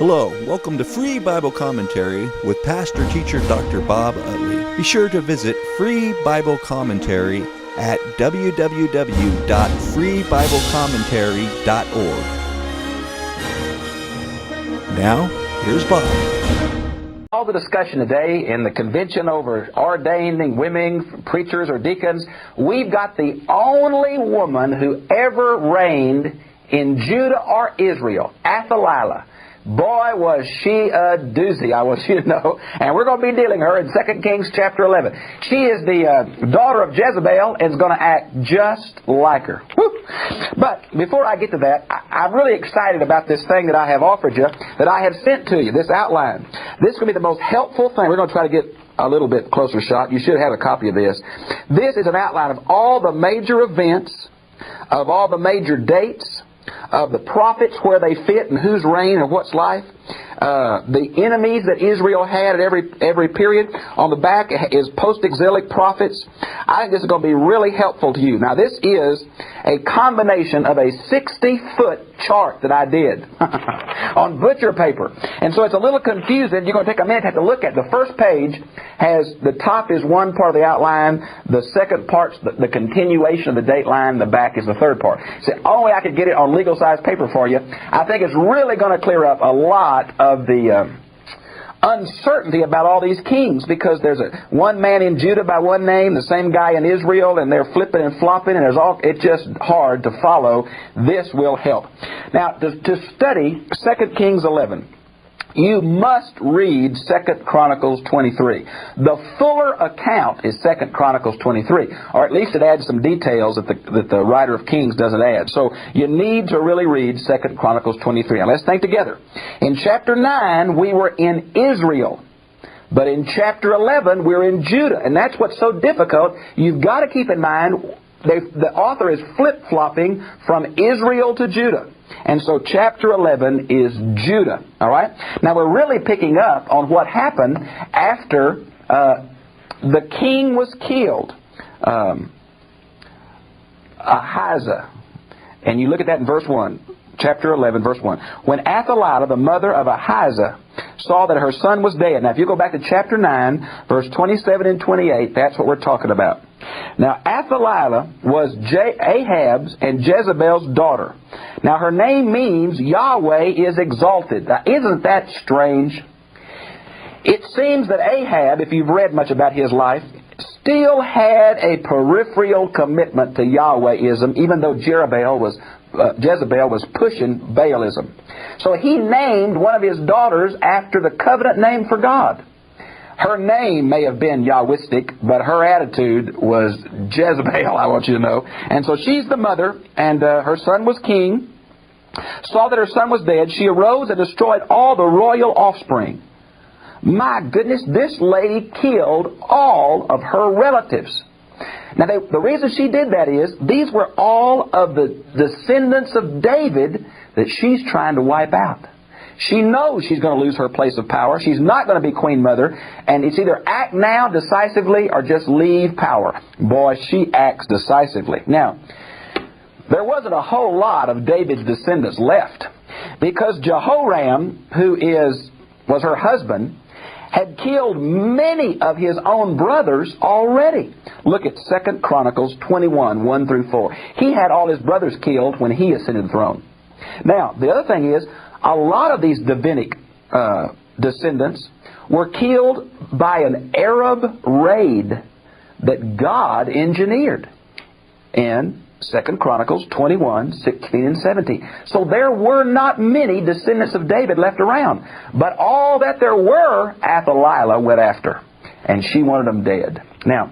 Hello, welcome to Free Bible Commentary with Pastor Teacher Dr. Bob Utley. Be sure to visit Free Bible Commentary at www.freebiblecommentary.org. Now, here's Bob. All the discussion today in the convention over ordaining women, preachers or deacons, we've got the only woman who ever reigned in Judah or Israel, Athaliah. Boy, was she a doozy, I want you to know. And we're going to be dealing with her in 2 Kings chapter 11. She is the daughter of Jezebel and is going to act just like her. Woo. But before I get to that, I'm really excited about this thing that I have offered you, that I have sent to you, this outline. This is going to be the most helpful thing. We're going to try to get a little bit closer shot. You should have a copy of this. This is an outline of all the major events, of all the major dates, of the prophets, where they fit and whose reign and what's life. The enemies that Israel had at every period. On the back is post-exilic prophets. I think this is going to be really helpful to you. Now, this is a combination of a 60-foot chart that I did on butcher paper. And so it's a little confusing. You're going to take a minute to have to look at. The first page has, the top is one part of the outline. The second part's the continuation of the date line. The back is the third part. So the only way I could get it on legal-size paper for you, I think it's really going to clear up a lot of the uncertainty about all these kings, because there's one man in Judah by one name, the same guy in Israel, and they're flipping and flopping, and it's just hard to follow. This will help. Now, to study 2 Kings 11, you must read 2 Chronicles 23. The fuller account is 2 Chronicles 23, or at least it adds some details that the writer of Kings doesn't add. So you need to really read 2 Chronicles 23. Now let's think together. In chapter 9, we were in Israel. But in chapter 11, we're in Judah. And that's what's so difficult. You've got to keep in mind, the author is flip-flopping from Israel to Judah. And so chapter 11 is Judah. All right? Now we're really picking up on what happened after the king was killed. Ahijah. And you look at that in verse 1. Chapter 11, verse 1. When Athaliah, the mother of Ahijah, saw that her son was dead. Now if you go back to chapter 9, verse 27 and 28, that's what we're talking about. Now Athaliah was Ahab's and Jezebel's daughter. Now her name means Yahweh is exalted. Now isn't that strange? It seems that Ahab, if you've read much about his life, still had a peripheral commitment to Yahwehism, even though Jezebel was pushing Baalism. So he named one of his daughters after the covenant name for God. Her name may have been Yahwistic, but her attitude was Jezebel, I want you to know. And so she's the mother, and her son was king. Saw that her son was dead. She arose and destroyed all the royal offspring. My goodness, this lady killed all of her relatives. Now, the reason she did that is, these were all of the descendants of David that she's trying to wipe out. She knows she's going to lose her place of power. She's not going to be queen mother. And it's either act now decisively or just leave power. Boy, she acts decisively. Now, there wasn't a whole lot of David's descendants left, because Jehoram, who was her husband, had killed many of his own brothers already. Look at 2 Chronicles 21, 1 through 4. He had all his brothers killed when he ascended the throne. Now, the other thing is, a lot of these Davidic descendants were killed by an Arab raid that God engineered in 2 Chronicles 21, 16 and 17. So there were not many descendants of David left around. But all that there were, Athaliah went after. And she wanted them dead. Now,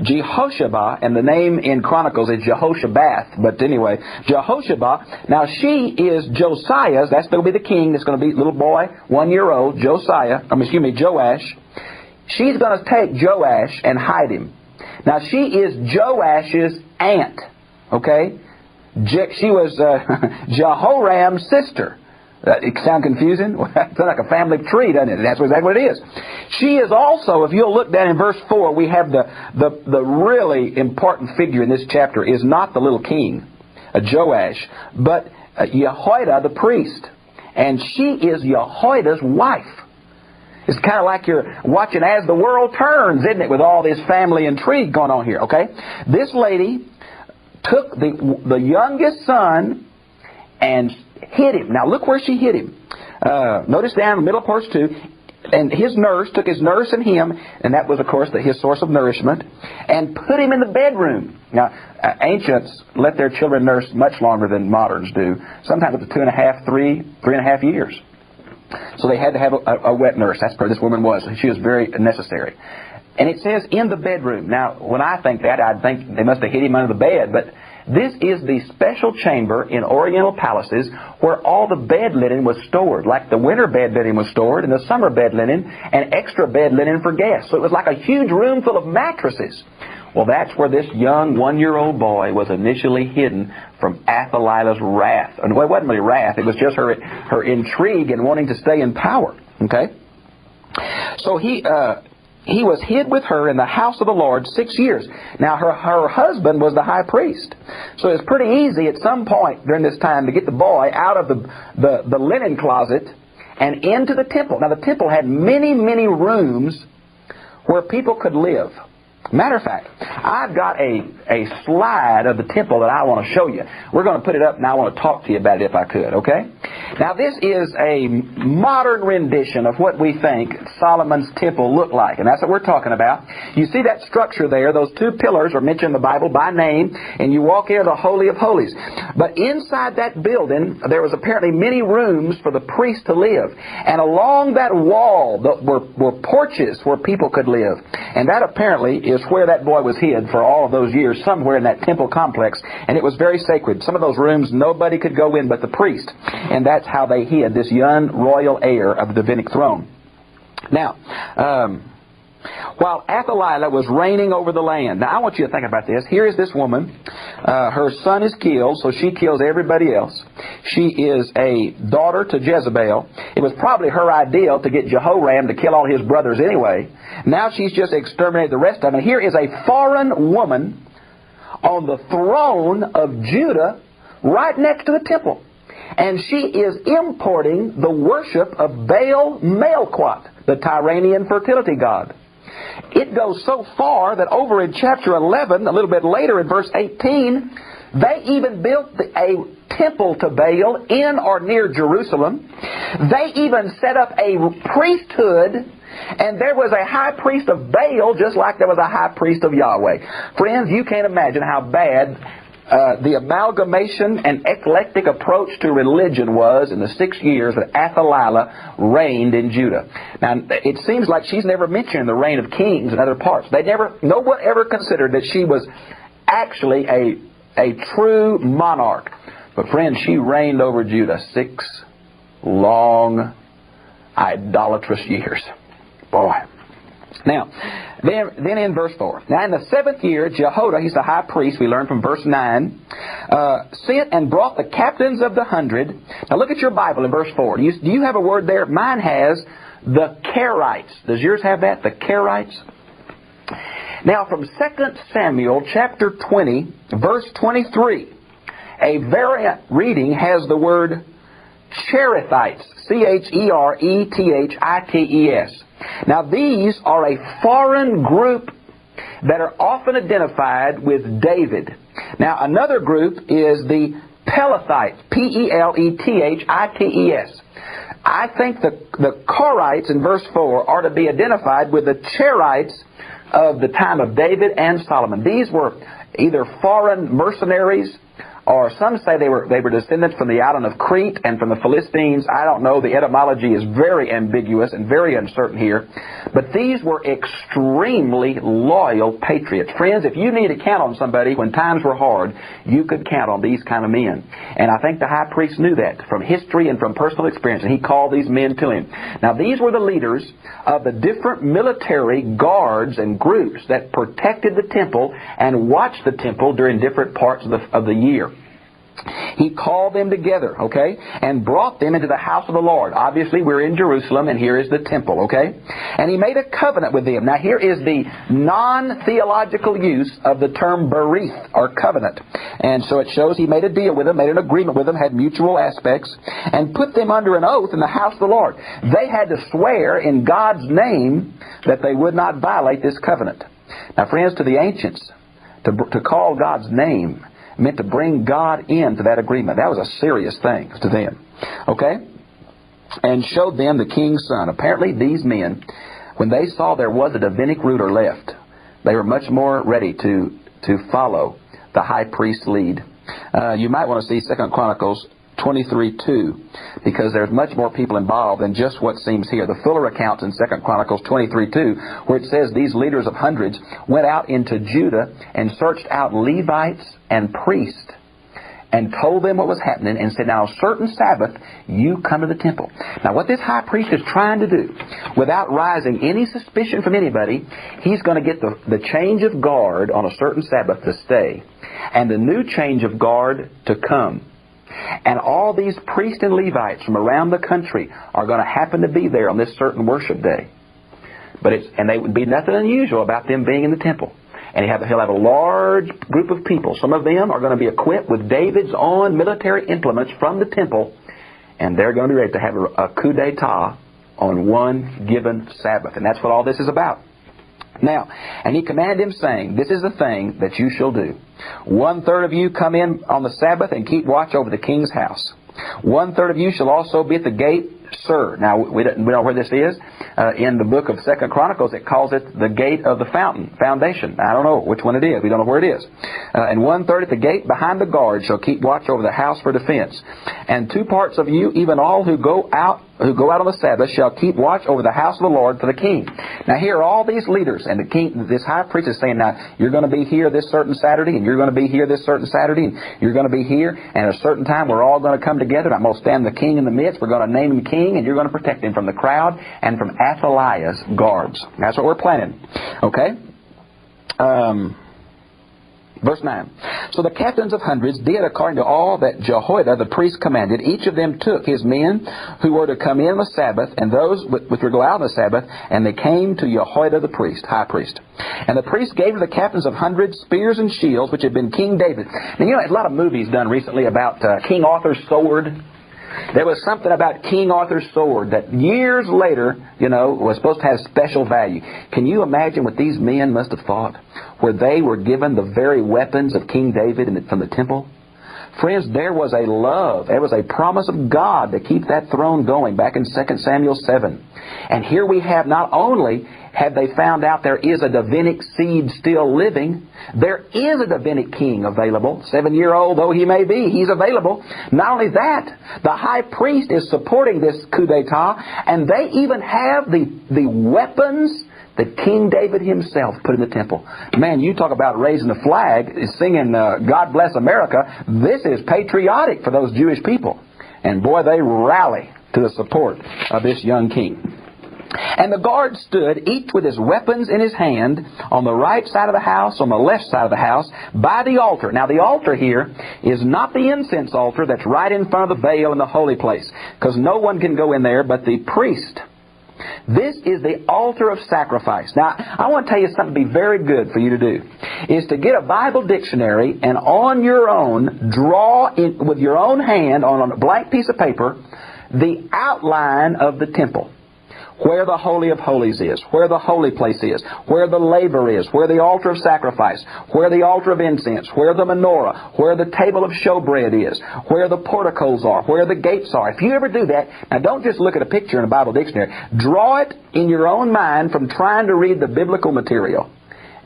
Jehoshabah, and the name in Chronicles is Jehoshabath, but anyway, Jehoshabah. Now she is Josiah's, that's going to be the king, that's going to be little boy, 1 year old, Joash. She's going to take Joash and hide him. Now she is Joash's aunt, okay? She was Jehoram's sister. It sound confusing? It's like a family tree, doesn't it? That's exactly what it is. She is also, if you'll look down in verse 4, we have the really important figure in this chapter is not the little king, Joash, but Jehoiada the priest. And she is Jehoiada's wife. It's kind of like you're watching As the World Turns, isn't it, with all this family intrigue going on here, okay? This lady took the youngest son and hid him. Now look where she hid him. Notice down in the middle of verse 2, and his nurse took his nurse and him, and that was, of course, his source of nourishment, and put him in the bedroom. Now, ancients let their children nurse much longer than moderns do, sometimes up to 2.5, 3.5 years. So they had to have a wet nurse. That's where this woman was. She was very necessary. And it says in the bedroom. Now, when I think that, I'd think they must have hid him under the bed, but this is the special chamber in Oriental palaces where all the bed linen was stored, like the winter bed linen was stored and the summer bed linen and extra bed linen for guests. So it was like a huge room full of mattresses. Well, that's where this young 1-year-old boy was initially hidden from Athalilah's wrath. And well, it wasn't really wrath. It was just her intrigue and wanting to stay in power. Okay? So he was hid with her in the house of the Lord 6 years. Now, her husband was the high priest. So it's pretty easy at some point during this time to get the boy out of the linen closet and into the temple. Now, the temple had many, many rooms where people could live. Matter of fact, I've got a slide of the temple that I want to show you. We're going to put it up, and I want to talk to you about it if I could, okay? Now, this is a modern rendition of what we think Solomon's temple looked like, and that's what we're talking about. You see that structure there. Those two pillars are mentioned in the Bible by name, and you walk into the Holy of Holies. But inside that building, there was apparently many rooms for the priest to live. And along that wall were porches where people could live. And that apparently is where that boy was hid for all of those years, somewhere in that temple complex. And it was very sacred. Some of those rooms nobody could go in but the priest. And that's how they hid this young royal heir of the Davidic throne. Now, while Athalilah was reigning over the land. Now, I want you to think about this. Here is this woman. Her son is killed, so she kills everybody else. She is a daughter to Jezebel. It was probably her ideal to get Jehoram to kill all his brothers anyway. Now she's just exterminated the rest of them. And here is a foreign woman on the throne of Judah right next to the temple. And she is importing the worship of Baal Melquat, the Tyranian fertility god. It goes so far that over in chapter 11, a little bit later in verse 18, they even built a temple to Baal in or near Jerusalem. They even set up a priesthood, and there was a high priest of Baal just like there was a high priest of Yahweh. Friends, you can't imagine how bad the amalgamation and eclectic approach to religion was in the 6 years that Athalilah reigned in Judah. Now, it seems like she's never mentioned the reign of kings in other parts. No one ever considered that she was actually a true monarch. But friends, she reigned over Judah 6 long, idolatrous years. Boy. Now, then in verse 4. Now, in the 7th year, Jehoiada, he's the high priest, we learn from verse 9, sent and brought the captains of the 100. Now, look at your Bible in verse 4. Do you have a word there? Mine has the Kerites. Does yours have that? The Kerites? Now, from 2 Samuel chapter 20, verse 23, a variant reading has the word Cherethites. Cherethites. Now, these are a foreign group that are often identified with David. Now, another group is the Pelethites. Pelethites. I think the Korites in verse 4 are to be identified with the Cherites of the time of David and Solomon. These were either foreign mercenaries, or some say they were descendants from the island of Crete and from the Philistines. I don't know. The etymology is very ambiguous and very uncertain here. But these were extremely loyal patriots. Friends, if you need to count on somebody when times were hard, you could count on these kind of men. And I think the high priest knew that from history and from personal experience, and he called these men to him. Now, these were the leaders of the different military guards and groups that protected the temple and watched the temple during different parts of the year. He called them together, okay, and brought them into the house of the Lord. Obviously, we're in Jerusalem, and here is the temple, okay? And He made a covenant with them. Now, here is the non-theological use of the term berith, or covenant. And so it shows He made a deal with them, made an agreement with them, had mutual aspects, and put them under an oath in the house of the Lord. They had to swear in God's name that they would not violate this covenant. Now, friends, to the ancients, to call God's name meant to bring God into that agreement. That was a serious thing to them. Okay? And showed them the king's son. Apparently these men, when they saw there was a Davidic ruler left, they were much more ready to follow the high priest's lead. You might want to see 2 Chronicles 23:2, because there's much more people involved than just what seems here. The fuller account in 2 Chronicles 23:2, where it says these leaders of hundreds went out into Judah and searched out Levites and priests and told them what was happening and said, now on a certain Sabbath, you come to the temple. Now what this high priest is trying to do, without raising any suspicion from anybody, he's going to get the change of guard on a certain Sabbath to stay, and the new change of guard to come. And all these priests and Levites from around the country are going to happen to be there on this certain worship day. And there would be nothing unusual about them being in the temple. And he'll have a large group of people. Some of them are going to be equipped with David's own military implements from the temple. And they're going to be ready to have a coup d'etat on one given Sabbath. And that's what all this is about. Now, and he commanded him, saying, this is the thing that you shall do. 1/3 of you come in on the Sabbath and keep watch over the king's house. 1/3 of you shall also be at the gate, sir. Now, we don't know where this is. In the book of 2 Chronicles, it calls it the gate of the foundation. I don't know which one it is. We don't know where it is. And 1/3 at the gate behind the guard shall keep watch over the house for defense. And 2 parts of you, even all who go out on the Sabbath, shall keep watch over the house of the Lord for the king. Now here are all these leaders, and the king, this high priest is saying, now you're going to be here this certain Saturday, and you're going to be here this certain Saturday, and you're going to be here, and at a certain time we're all going to come together, and I'm going to stand the king in the midst, we're going to name him king, and you're going to protect him from the crowd and from Athaliah's guards. That's what we're planning. Okay? Verse 9. So the captains of hundreds did according to all that Jehoiada the priest commanded. Each of them took his men who were to come in on the Sabbath, and those which were to go out on the Sabbath, and they came to Jehoiada the priest, high priest. And the priest gave to the captains of hundreds spears and shields, which had been King David. Now, you know, there's a lot of movies done recently about King Arthur's sword. There was something about King Arthur's sword that years later, was supposed to have special value. Can you imagine what these men must have thought, where they were given the very weapons of King David from the temple? Friends, there was a love, there was a promise of God to keep that throne going back in 2 Samuel 7. And here we have, not only have they found out there is a Davidic seed still living, there is a Davidic king available. 7-year-old though he may be, he's available. Not only that, the high priest is supporting this coup d'etat, and they even have the weapons that King David himself put in the temple. Man, you talk about raising the flag, singing God Bless America. This is patriotic for those Jewish people. And boy, they rally to the support of this young king. And the guard stood, each with his weapons in his hand, on the right side of the house, on the left side of the house, by the altar. Now, the altar here is not the incense altar that's right in front of the veil in the holy place, because no one can go in there but the priest. This is the altar of sacrifice. Now, I want to tell you something to be very good for you to do, is to get a Bible dictionary and on your own, draw in, with your own hand on a blank piece of paper, the outline of the temple. Where the Holy of Holies is, where the holy place is, where the laver is, where the altar of sacrifice, where the altar of incense, where the menorah, where the table of showbread is, where the porticos are, where the gates are. If you ever do that, now don't just look at a picture in a Bible dictionary. Draw it in your own mind from trying to read the biblical material.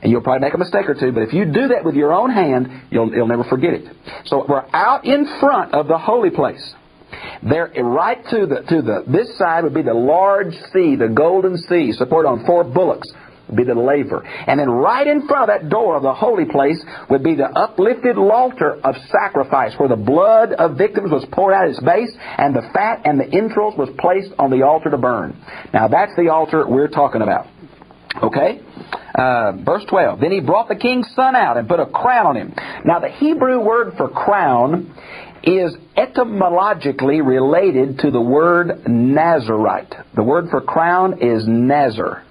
And you'll probably make a mistake or two, but if you do that with your own hand, you'll never forget it. So we're out in front of the holy place. There, right to this side would be the large sea, the golden sea, supported on 4 bullocks, would be the laver. And then right in front of that door of the holy place would be the uplifted altar of sacrifice, where the blood of victims was poured out at its base, and the fat and the entrails was placed on the altar to burn. Now that's the altar we're talking about. Okay? Verse 12, then he brought the king's son out and put a crown on him. Now the Hebrew word for crown is etymologically related to the word Nazarite. The word for crown is Nazar.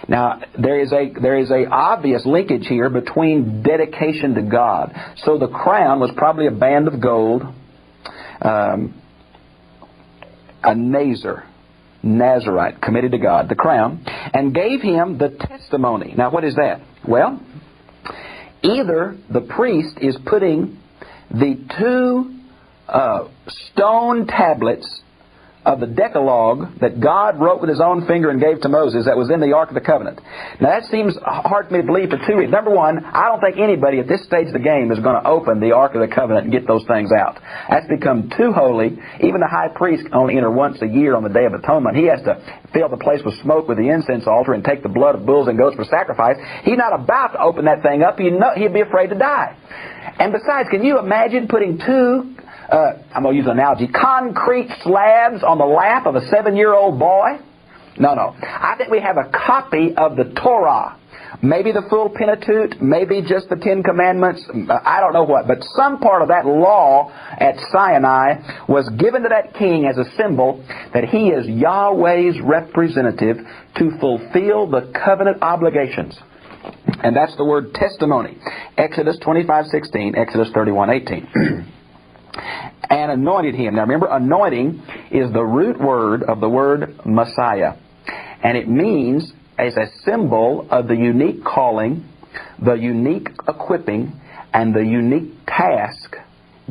Now, there is a obvious linkage here between dedication to God. So the crown was probably a band of gold, a Nazarite, committed to God, the crown, and gave him the testimony. Now, what is that? Well, either the priest is putting the two stone tablets of the Decalogue that God wrote with His own finger and gave to Moses that was in the Ark of the Covenant. Now that seems hard for me to believe for two reasons. Number one, I don't think anybody at this stage of the game is going to open the Ark of the Covenant and get those things out. That's become too holy. Even the high priest can only enter once a year on the Day of Atonement. He has to fill the place with smoke with the incense altar and take the blood of bulls and goats for sacrifice. He's not about to open that thing up. He'd be afraid to die. And besides, can you imagine putting two I'm going to use an analogy, concrete slabs on the lap of a 7-year-old boy? No. I think we have a copy of the Torah. Maybe the full Pentateuch, maybe just the Ten Commandments, I don't know what. But some part of that law at Sinai was given to that king as a symbol that he is Yahweh's representative to fulfill the covenant obligations. And that's the word testimony. Exodus 25:16, Exodus 31:18. And anointed him. Now remember, anointing is the root word of the word Messiah. And it means as a symbol of the unique calling, the unique equipping, and the unique task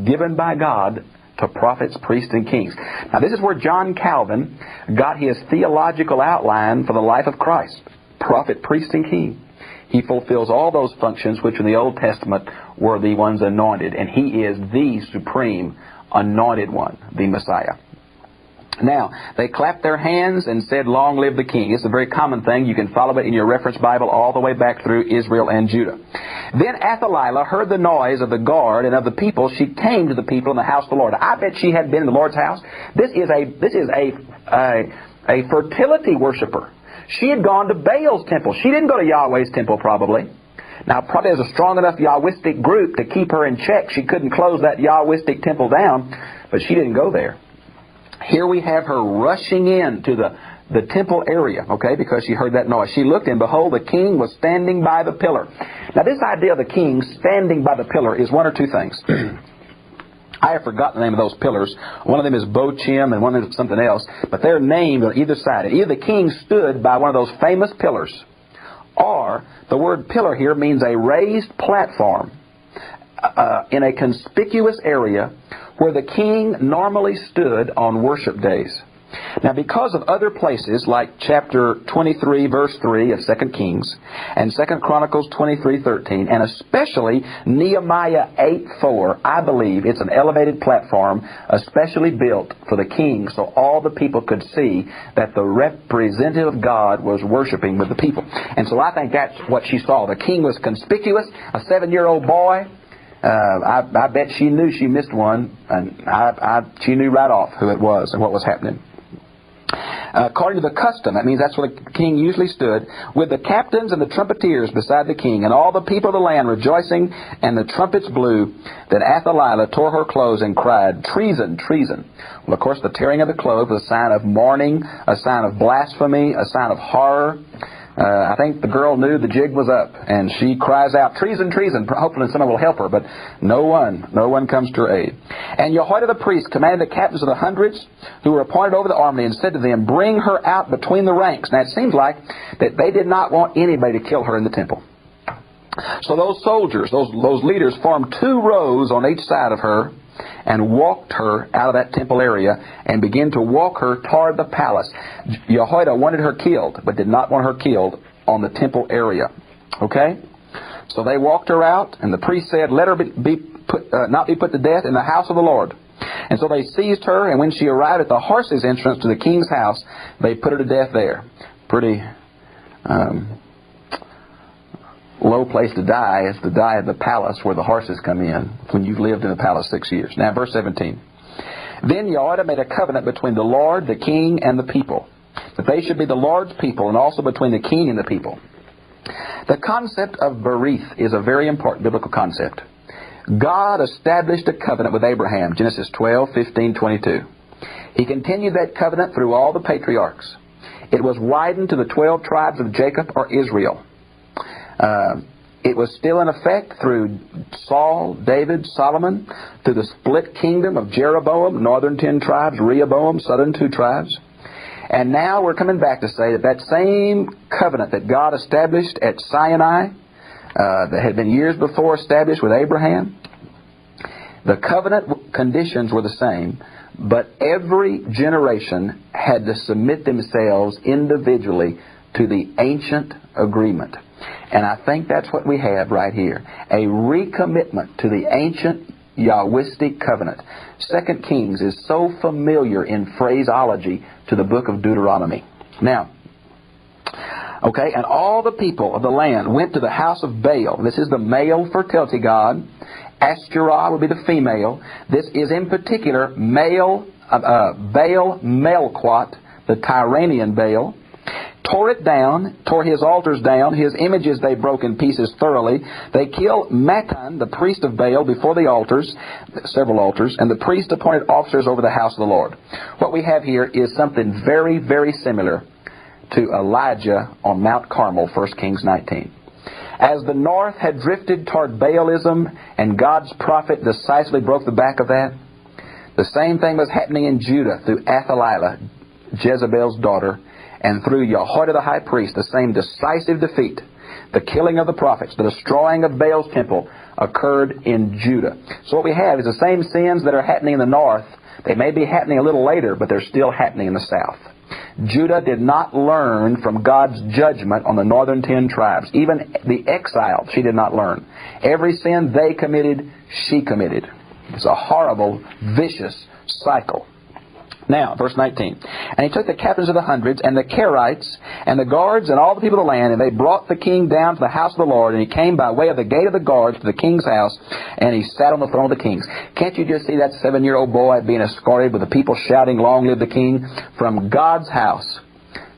given by God to prophets, priests, and kings. Now this is where John Calvin got his theological outline for the life of Christ. Prophet, priest, and king. He fulfills all those functions which in the Old Testament were the ones anointed. And He is the supreme anointed one, the Messiah. Now, they clapped their hands and said, "Long live the King." It's a very common thing. You can follow it in your reference Bible all the way back through Israel and Judah. Then Athaliah heard the noise of the guard and of the people. She came to the people in the house of the Lord. I bet she had been in the Lord's house. This is a fertility worshiper. She had gone to Baal's temple. She didn't go to Yahweh's temple, probably. Now, probably there's a strong enough Yahwistic group to keep her in check. She couldn't close that Yahwistic temple down, but she didn't go there. Here we have her rushing into the temple area, okay, because she heard that noise. She looked, and behold, the king was standing by the pillar. Now, this idea of the king standing by the pillar is one or two things. I have forgotten the name of those pillars. One of them is Bochim and one is something else. But they're named on either side. And either the king stood by one of those famous pillars, or the word pillar here means a raised platform in a conspicuous area where the king normally stood on worship days. Now, because of other places like chapter 23, verse 3 of 2 Kings, and 2 Chronicles 23:13, and especially Nehemiah 8:4, I believe it's an elevated platform especially built for the king so all the people could see that the representative of God was worshiping with the people. And so I think that's what she saw. The king was conspicuous, a 7-year-old boy. I bet she knew she missed one, and she knew right off who it was and what was happening. According to the custom, that means that's where the king usually stood, with the captains and the trumpeters beside the king, and all the people of the land rejoicing, and the trumpets blew. Then Athaliah tore her clothes and cried, "Treason, treason." Well, of course, the tearing of the clothes was a sign of mourning, a sign of blasphemy, a sign of horror. I think the girl knew the jig was up, and she cries out, "Treason, treason," hoping someone will help her, but no one comes to her aid. And Jehoiada the priest commanded the captains of the hundreds who were appointed over the army and said to them, "Bring her out between the ranks." Now it seems like that they did not want anybody to kill her in the temple. So those soldiers, those leaders, formed 2 rows on each side of her and walked her out of that temple area and began to walk her toward the palace. Jehoiada wanted her killed, but did not want her killed on the temple area. Okay? So they walked her out, and the priest said, "Let her not be put to death in the house of the Lord." And so they seized her, and when she arrived at the horses' entrance to the king's house, they put her to death there. Pretty low place to die is to die at the palace where the horses come in when you've lived in the palace 6 years. Now, verse 17. Then Jehoiada made a covenant between the Lord, the king, and the people, that they should be the Lord's people, and also between the king and the people. The concept of berith is a very important biblical concept. God established a covenant with Abraham, Genesis 12:15-22. He continued that covenant through all the patriarchs. It was widened to the 12 tribes of Jacob or Israel. It was still in effect through Saul, David, Solomon, through the split kingdom of Jeroboam, northern 10 tribes, Rehoboam, southern 2 tribes. And now we're coming back to say that that same covenant that God established at Sinai, that had been years before established with Abraham, the covenant conditions were the same, but every generation had to submit themselves individually to the ancient agreement. And I think that's what we have right here. A recommitment to the ancient Yahwistic covenant. 2 Kings is so familiar in phraseology to the book of Deuteronomy. Now, okay, and all the people of the land went to the house of Baal. This is the male fertility god. Ashtoreth would be the female. This is in particular Baal Melquat, the Tyranian Baal. Tore it down, tore his altars down, his images they broke in pieces thoroughly. They killed Mattan, the priest of Baal, before the altars, several altars, and the priest appointed officers over the house of the Lord. What we have here is something very, very similar to Elijah on Mount Carmel, 1 Kings 19. As the north had drifted toward Baalism and God's prophet decisively broke the back of that, the same thing was happening in Judah through Athaliah, Jezebel's daughter, and through Jehoiada the high priest, the same decisive defeat, the killing of the prophets, the destroying of Baal's temple occurred in Judah. So what we have is the same sins that are happening in the north. They may be happening a little later, but they're still happening in the south. Judah did not learn from God's judgment on the northern 10 tribes. Even the exiled, she did not learn. Every sin they committed, she committed. It's a horrible, vicious cycle. Now, verse 19. And he took the captains of the hundreds, and the Kerites, and the guards, and all the people of the land, and they brought the king down to the house of the Lord, and he came by way of the gate of the guards to the king's house, and he sat on the throne of the kings. Can't you just see that 7-year-old boy being escorted with the people shouting, "Long live the king," from God's house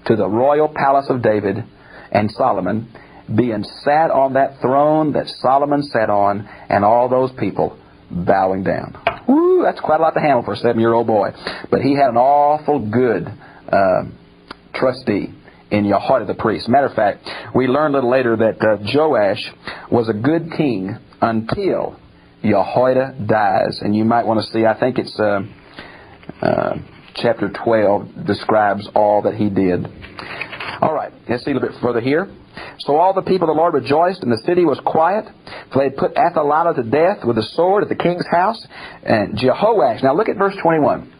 to the royal palace of David and Solomon, being sat on that throne that Solomon sat on, and all those people bowing down. Woo, that's quite a lot to handle for a 7-year-old boy. But he had an awful good trustee in Jehoiada the priest. Matter of fact, we learned a little later that Joash was a good king until Jehoiada dies. And you might want to see, I think it's chapter 12 describes all that he did. All right, let's see a little bit further here. So all the people of the Lord rejoiced, and the city was quiet, for they had put Athaliah to death with a sword at the king's house. And Jehoash, now look at verse 21.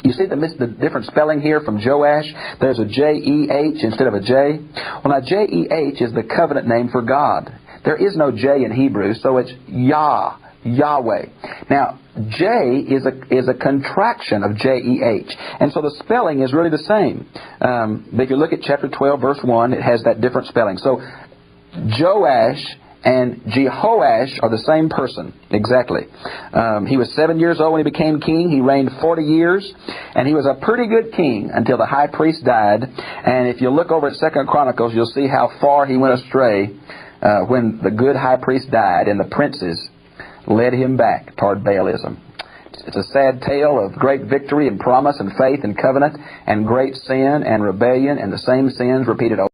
You see the different spelling here from Joash? There's a J-E-H instead of a J. Well, now J-E-H is the covenant name for God. There is no J in Hebrew, so it's Yah, Yahweh. Now, J is a contraction of J-E-H. And so the spelling is really the same. If you look at chapter 12, verse 1, it has that different spelling. So Joash and Jehoash are the same person, exactly. He was 7 years old when he became king. He reigned 40 years, and he was a pretty good king until the high priest died. And if you look over at 2 Chronicles, you'll see how far he went astray when the good high priest died, and the princes led him back toward Baalism. It's a sad tale of great victory and promise and faith and covenant and great sin and rebellion, and the same sins repeated over.